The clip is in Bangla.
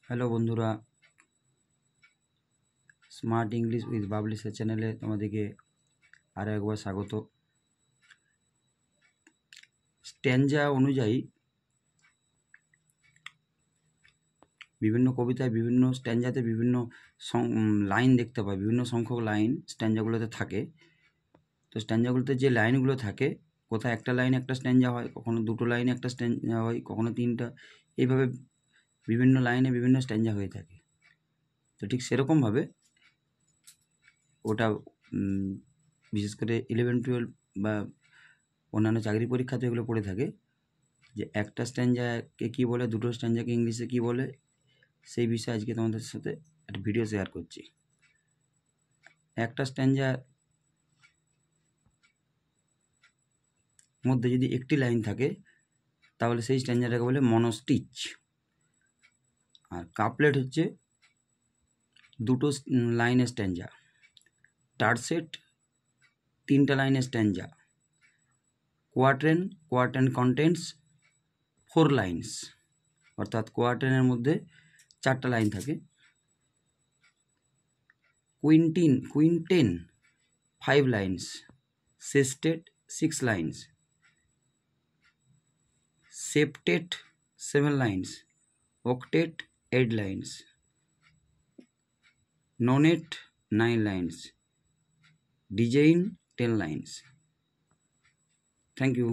হ্যালো বন্ধুরা, স্মার্ট ইংলিশ উইথ বাবলিসের চ্যানেলে তোমাদেরকে আরও একবার স্বাগত। স্ট্যাঞ্জা অনুযায়ী বিভিন্ন কবিতায় বিভিন্ন স্ট্যাঞ্জাতে বিভিন্ন লাইন দেখতে পাই, বিভিন্ন সংখ্যক লাইন স্ট্যাঞ্জাগুলোতে থাকে। তো স্ট্যাঞ্জাগুলোতে যে লাইনগুলো থাকে, কোথায় একটা লাইনে একটা স্ট্যাঞ্জা হয়, কখনো দুটো লাইনে একটা স্ট্যাঞ্জা হয়, কখনো তিনটা, এইভাবে বিভিন্ন লাইনে বিভিন্ন স্ট্যাঞ্জা হয়ে থাকে। তো ঠিক সেরকমভাবে ওটা বিশেষ করে 11-12 বা অন্যান্য চাকরি পরীক্ষাতে এগুলো পড়ে থাকে যে একটা স্ট্যাঞ্জাকে কী বলে, দুটো স্ট্যাঞ্জাকে ইংলিশে কী বলে, সেই বিষয়ে আজকে তোমাদের সাথে একটা ভিডিও শেয়ার করছি। একটা স্ট্যাঞ্জার মধ্যে যদি একটি লাইন থাকে তাহলে সেই স্ট্যাঞ্জাটাকে বলে মনোস্টিচ। আর কাপলেট হচ্ছে দুটো লাইনের স্ট্যাঞ্জা, টার্সেট তিনটা লাইনের স্ট্যাঞ্জা, কোয়ার্টেন কন্টেন্টস 4 লাইনস, অর্থাৎ কোয়ার্টেনের মধ্যে 4টা লাইন থাকে। Quintain 5 lines, sestet 6 lines, septet 7 lines, octet 8 lines, nonet 9 lines, design 10 lines. Thank you.